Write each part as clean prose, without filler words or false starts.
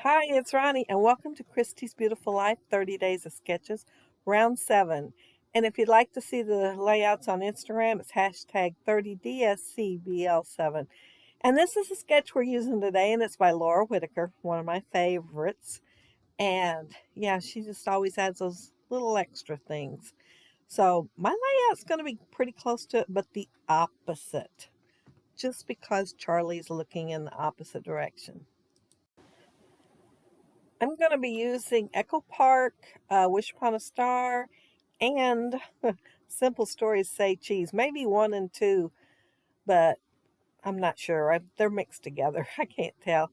Hi, it's Ronnie, and welcome to Christy's Beautiful Life 30 Days of Sketches, Round 7. And if you'd like to see the layouts on Instagram, it's hashtag 30DSCBL7. And this is a sketch we're using today, and it's by Laura Whitaker, one of my favorites. And yeah, she just always adds those little extra things. So my layout's going to be pretty close to it, but the opposite, just because Charlie's looking in the opposite direction. I'm going to be using Echo Park, Wish Upon a Star, and Simple Stories Say Cheese. Maybe 1 and 2, but I'm not sure. They're mixed together. I can't tell.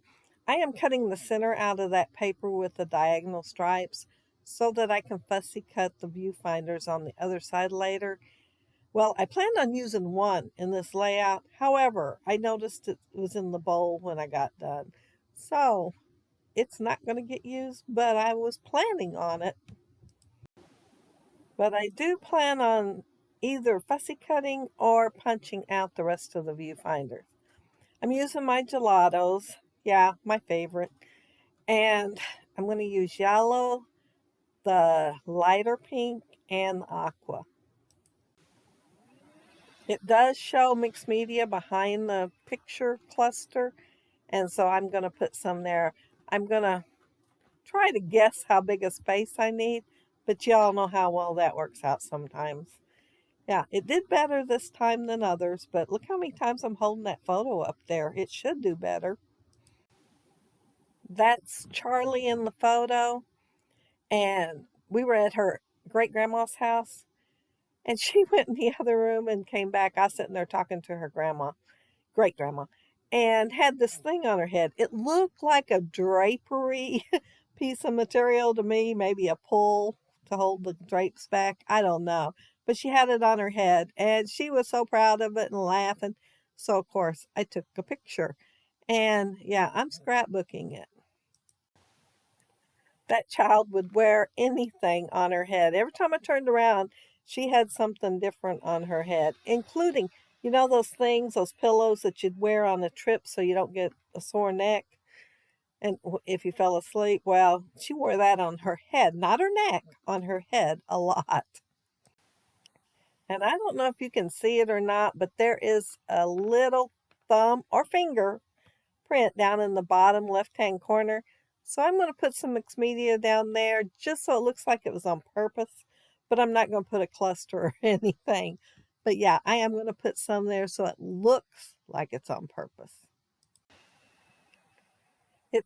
I am cutting the center out of that paper with the diagonal stripes so that I can fussy cut the viewfinders on the other side later. Well, I planned on using one in this layout. However, I noticed it was in the bowl when I got done. So it's not going to get used, but I was planning on it. But I do plan on either fussy cutting or punching out the rest of the viewfinders. I'm using my gelatos, yeah, my favorite, and I'm going to use yellow, the lighter pink, and the aqua. It does show mixed media behind the picture cluster, and so I'm going to put some there. I'm going to try to guess how big a space I need, but y'all know how well that works out sometimes. Yeah, it did better this time than others, but look how many times I'm holding that photo up there. It should do better. That's Charlie in the photo, and we were at her great-grandma's house, and she went in the other room and came back. I was sitting there talking to her grandma, great-grandma, and had this thing on her head. It looked like a drapery piece of material to me, maybe a pull to hold the drapes back. I don't know. But she had it on her head, and she was so proud of it and laughing. So, of course, I took a picture. And yeah, I'm scrapbooking it. That child would wear anything on her head. Every time I turned around, she had something different on her head, including, you know, those things, those pillows that you'd wear on a trip so you don't get a sore neck. And if you fell asleep, well, she wore that on her head, not her neck, on her head a lot. And I don't know if you can see it or not, but there is a little thumb or finger print down in the bottom left-hand corner. So I'm going to put some mixed media down there just so it looks like it was on purpose, but I'm not going to put a cluster or anything. But yeah, I am going to put some there so it looks like it's on purpose. It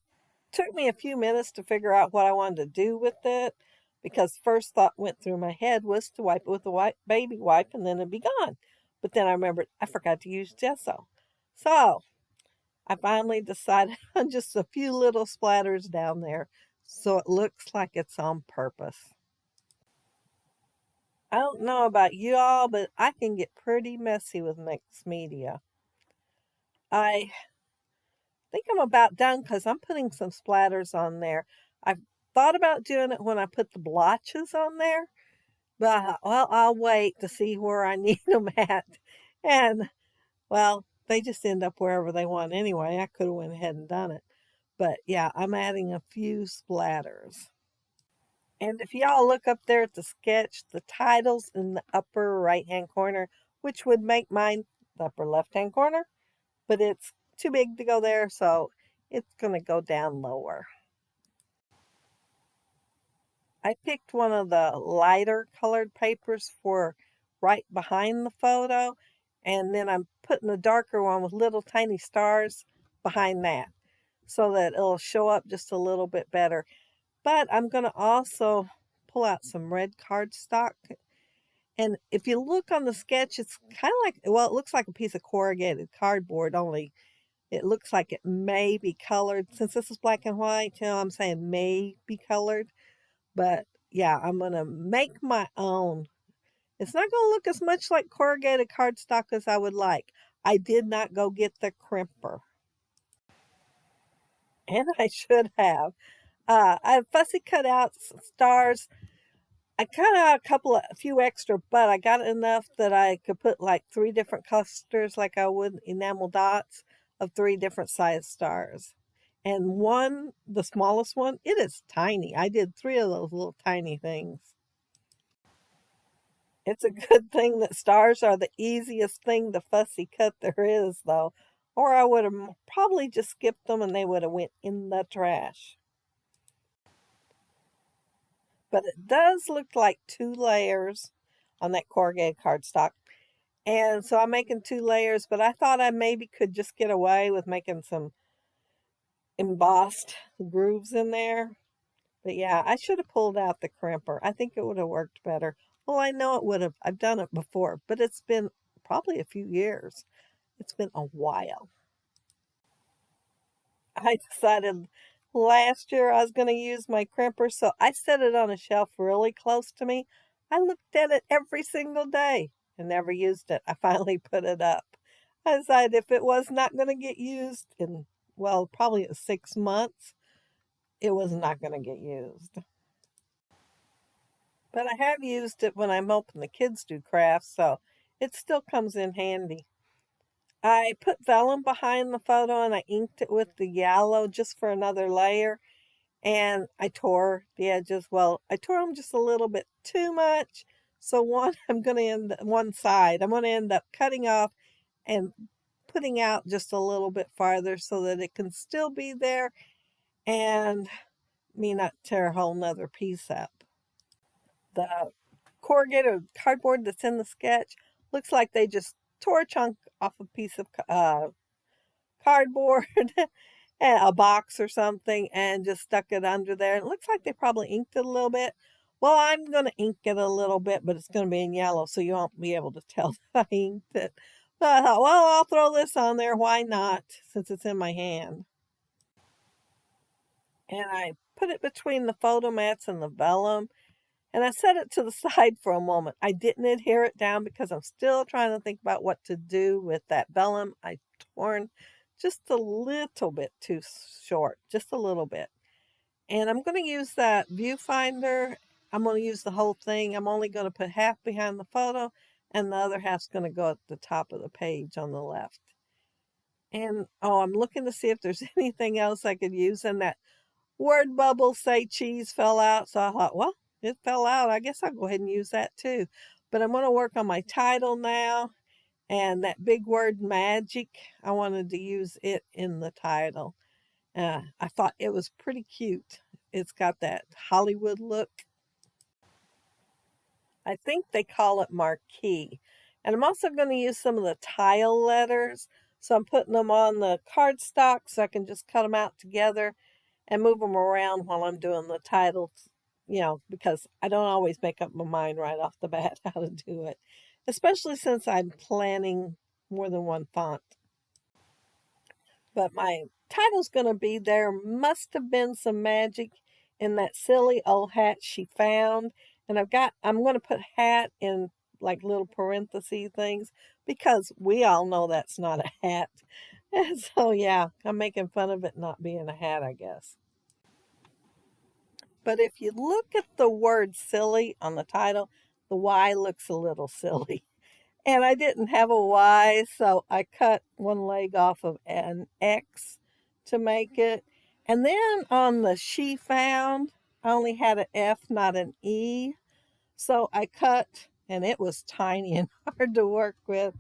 took me a few minutes to figure out what I wanted to do with it because first thought went through my head was to wipe it with a baby wipe and then it'd be gone. But then I remembered I forgot to use gesso. So I finally decided on just a few little splatters down there so it looks like it's on purpose. I don't know about you all, but I can get pretty messy with mixed media. I think I'm about done because I'm putting some splatters on there. I've thought about doing it when I put the blotches on there, but well, I'll wait to see where I need them at. And well, they just end up wherever they want anyway. I could have went ahead and done it. But yeah, I'm adding a few splatters. And if y'all look up there at the sketch, the title's in the upper right-hand corner, which would make mine the upper left-hand corner, but it's too big to go there, so it's going to go down lower. I picked one of the lighter colored papers for right behind the photo, and then I'm putting a darker one with little tiny stars behind that so that it'll show up just a little bit better. But I'm going to also pull out some red cardstock. And if you look on the sketch, it's kind of like, well, it looks like a piece of corrugated cardboard, only it looks like it may be colored. Since this is black and white, you know, I'm saying may be colored. But yeah, I'm going to make my own. It's not going to look as much like corrugated cardstock as I would like. I did not go get the crimper. And I should have. I fussy cut out stars. I cut out a few extra, but I got enough that I could put like 3 different clusters like I would enamel dots of 3 different size stars. And one, the smallest one, it is tiny. I did 3 of those little tiny things. It's a good thing that stars are the easiest thing to fussy cut there is, though, or I would have probably just skipped them and they would have went in the trash. But it does look like 2 layers on that corrugated cardstock. And so I'm making 2 layers, but I thought I maybe could just get away with making some embossed grooves in there. But yeah, I should have pulled out the crimper. I think it would have worked better. Well, I know it would have. I've done it before, but it's been probably a few years. It's been a while. I decided last year I was going to use my crimper, so I set it on a shelf really close to me. I looked at it every single day and never used it. I finally put it up. I decided if it was not going to get used in, well, probably 6 months, it was not going to get used. But I have used it when I'm helping the kids do crafts, so it still comes in handy. I put vellum behind the photo and I inked it with the yellow just for another layer. And I tore the edges. Well, I tore them just a little bit too much. So one side, I'm going to end up cutting off and putting out just a little bit farther so that it can still be there and me not tear a whole nother piece up. The corrugated cardboard that's in the sketch looks like they just tore a chunk off a piece of cardboard a box or something and just stuck it under there. It looks like they probably inked it a little bit. Well, I'm going to ink it a little bit, but it's going to be in yellow, so you won't be able to tell that I inked it. But I thought, well, I'll throw this on there. Why not, since it's in my hand? And I put it between the photo mats and the vellum, and I set it to the side for a moment. I didn't adhere it down because I'm still trying to think about what to do with that vellum. I torn just a little bit too short, just a little bit. And I'm going to use that viewfinder. I'm going to use the whole thing. I'm only going to put half behind the photo and the other half's going to go at the top of the page on the left. And oh, I'm looking to see if there's anything else I could use. And that word bubble, say cheese, fell out. So I thought, well, it fell out. I guess I'll go ahead and use that too. But I'm going to work on my title now. And that big word magic, I wanted to use it in the title. I thought it was pretty cute. It's got that Hollywood look. I think they call it marquee. And I'm also going to use some of the tile letters. So I'm putting them on the cardstock so I can just cut them out together and move them around while I'm doing the titles, because I don't always make up my mind right off the bat how to do it, especially since I'm planning more than one font. But my title's going to be There Must Have Been Some Magic in That Silly Old Hat She Found. And I'm going to put hat in like little parenthesis things because we all know that's not a hat. And so, yeah, I'm making fun of it not being a hat, I guess. But if you look at the word silly on the title, the Y looks a little silly. And I didn't have a Y, so I cut one leg off of an X to make it. And then on the she found, I only had an F, not an E. So I cut, and it was tiny and hard to work with,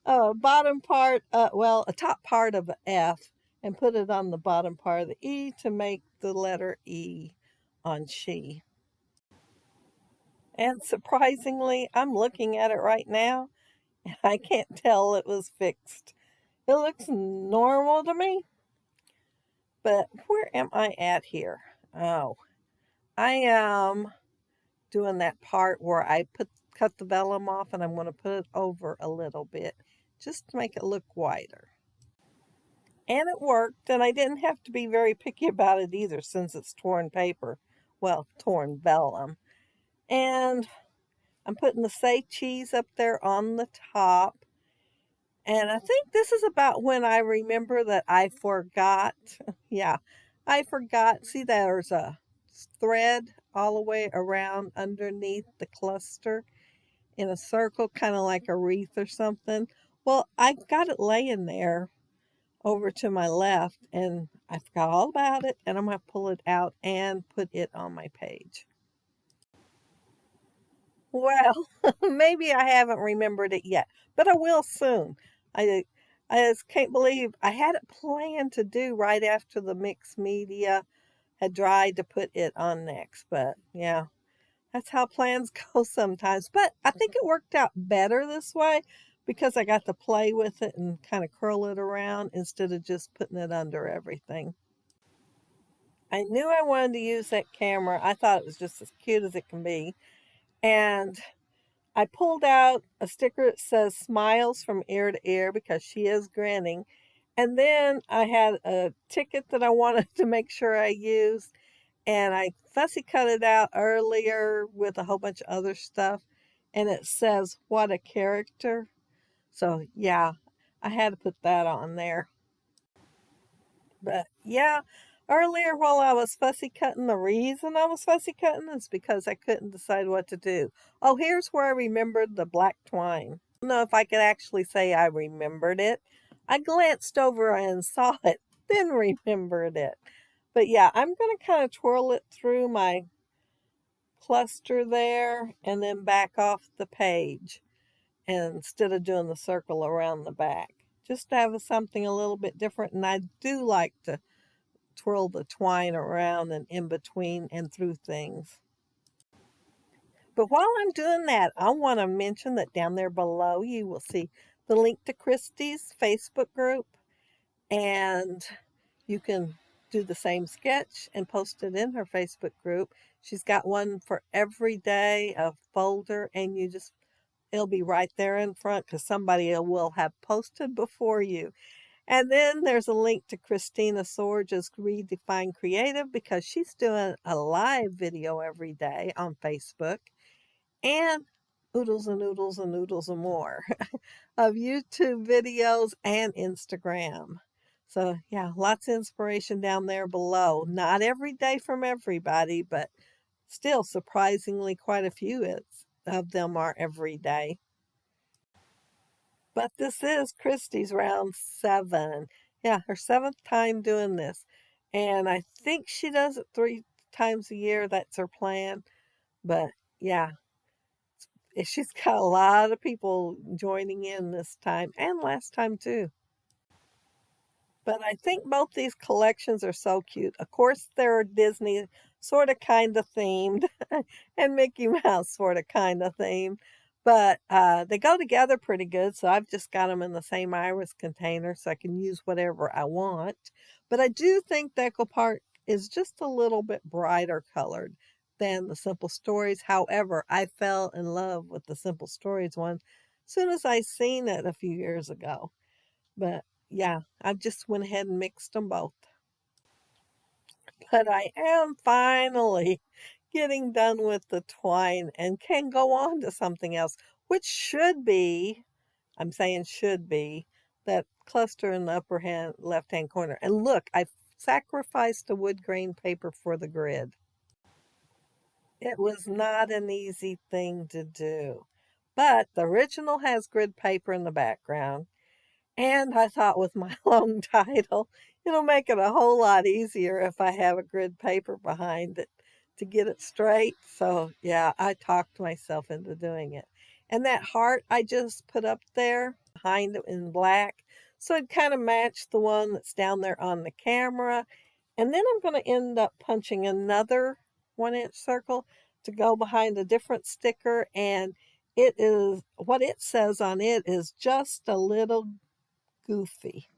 bottom part, a top part of an F, and put it on the bottom part of the E to make the letter E on she. And surprisingly, I'm looking at it right now, and I can't tell it was fixed. It looks normal to me, but where am I at here? Oh, I am doing that part where I cut the vellum off and I'm going to put it over a little bit just to make it look wider. And it worked, and I didn't have to be very picky about it either since it's torn paper. Well, torn vellum. And I'm putting the say cheese up there on the top. And I think this is about when I remember that I forgot. Yeah, I forgot. See, there's a thread all the way around underneath the cluster in a circle, kind of like a wreath or something. Well, I got it laying there over to my left, and I forgot all about it, and I'm going to pull it out and put it on my page. Well, maybe I haven't remembered it yet, but I will soon. I I just can't believe I had it planned to do right after the mixed media had dried to put it on next. But yeah, that's how plans go sometimes. But I think it worked out better this way because I got to play with it and kind of curl it around instead of just putting it under everything. I knew I wanted to use that camera. I thought it was just as cute as it can be. And I pulled out a sticker that says smiles from ear to ear because she is grinning. And then I had a ticket that I wanted to make sure I used. And I fussy cut it out earlier with a whole bunch of other stuff. And it says, what a character. So, yeah, I had to put that on there. But yeah, earlier while I was fussy cutting, the reason I was fussy cutting is because I couldn't decide what to do. Oh, here's where I remembered the black twine. I don't know if I could actually say I remembered it. I glanced over and saw it, then remembered it. But yeah, I'm going to kind of twirl it through my cluster there and then back off the page instead of doing the circle around the back. Just to have something a little bit different. And I do like to twirl the twine around and in between and through things. But while I'm doing that, I want to mention that down there below you will see the link to Christy's Facebook group, and you can do the same sketch and post it in her Facebook group. She's got one for every day, a folder, and it'll be right there in front because somebody will have posted before you. And then there's a link to Christina Sorge's Redefine Creative because she's doing a live video every day on Facebook, and oodles and oodles and oodles and more of YouTube videos and Instagram. So yeah, lots of inspiration down there below. Not every day from everybody, but still surprisingly quite a few of them are every day. But this is Christy's round 7. Yeah, her 7th time doing this. And I think she does it 3 times a year. That's her plan. But yeah, she's got a lot of people joining in this time and last time too. But I think both these collections are so cute. Of course, they're Disney sort of kind of themed and Mickey Mouse sort of kind of themed. But they go together pretty good. So I've just got them in the same iris container so I can use whatever I want. But I do think Deco Park is just a little bit brighter colored than the Simple Stories. However, I fell in love with the Simple Stories one as soon as I seen it a few years ago. But yeah, I just went ahead and mixed them both. But I am finally getting done with the twine and can go on to something else, which should be, I'm saying should be, that cluster in the upper hand left hand corner. And look, I sacrificed the wood grain paper for the grid. It was not an easy thing to do. But the original has grid paper in the background. And I thought with my long title, it'll make it a whole lot easier if I have a grid paper behind it to get it straight. So yeah, I talked myself into doing it. And that heart I just put up there behind it in black. So it kind of matched the one that's down there on the camera. And then I'm going to end up punching another 1-inch circle to go behind a different sticker. And it is, what it says on it is just a little goofy.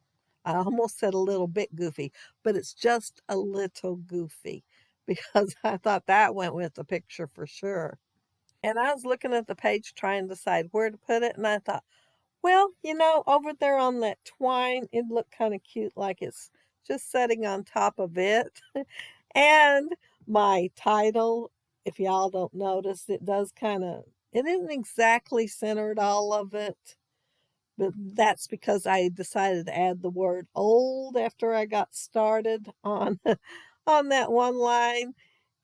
I almost said a little bit goofy, but it's just a little goofy because I thought that went with the picture for sure. And I was looking at the page trying to decide where to put it, and I thought, well, over there on that twine, it looked kind of cute, like it's just sitting on top of it. And my title, if y'all don't notice, it isn't exactly centered all of it. But that's because I decided to add the word old after I got started on on that one line.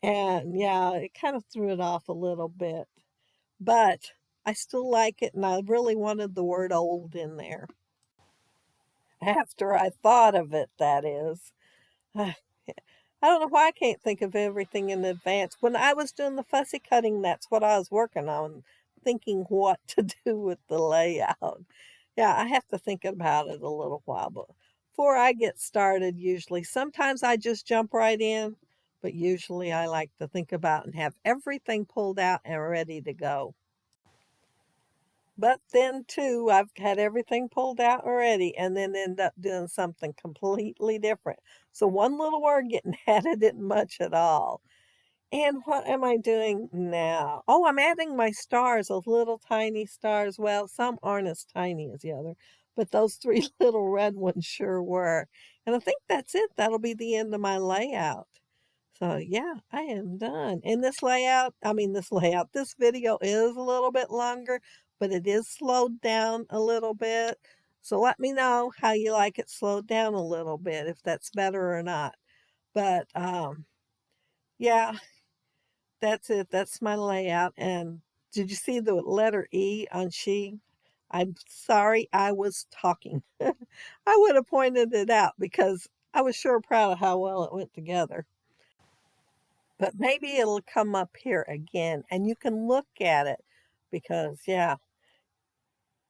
And yeah, it kind of threw it off a little bit. But I still like it and I really wanted the word old in there. After I thought of it, that is. I don't know why I can't think of everything in advance. When I was doing the fussy cutting, that's what I was working on, thinking what to do with the layout. Yeah, I have to think about it a little while, but before I get started, usually, sometimes I just jump right in, but usually I like to think about and have everything pulled out and ready to go. But then too, I've had everything pulled out already and then end up doing something completely different. So one little word getting added isn't much at all. And what am I doing now? Oh, I'm adding my stars, those little tiny stars. Well, some aren't as tiny as the other, but those three little red ones sure were. And I think that's it. That'll be the end of my layout. So yeah, I am done. And this video is a little bit longer, but it is slowed down a little bit. So let me know how you like it slowed down a little bit, if that's better or not. But yeah, that's it. That's my layout. And did you see the letter E on she? I'm sorry I was talking. I would have pointed it out because I was sure proud of how well it went together. But maybe it'll come up here again and you can look at it because, yeah,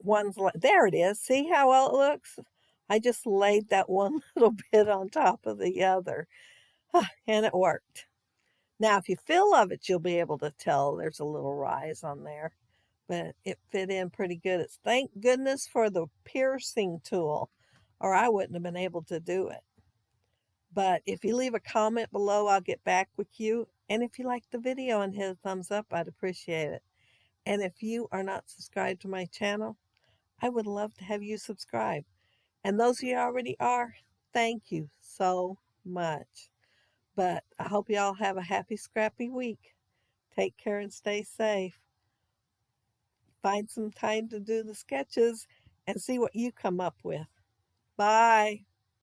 one's like, there it is. See how well it looks? I just laid that one little bit on top of the other and it worked. Now, if you feel of it, you'll be able to tell there's a little rise on there, but it fit in pretty good. It's thank goodness for the piercing tool, or I wouldn't have been able to do it. But if you leave a comment below, I'll get back with you. And if you like the video and hit a thumbs up, I'd appreciate it. And if you are not subscribed to my channel, I would love to have you subscribe. And those of you already are, thank you so much. But I hope you all have a happy, scrappy week. Take care and stay safe. Find some time to do the sketches and see what you come up with. Bye.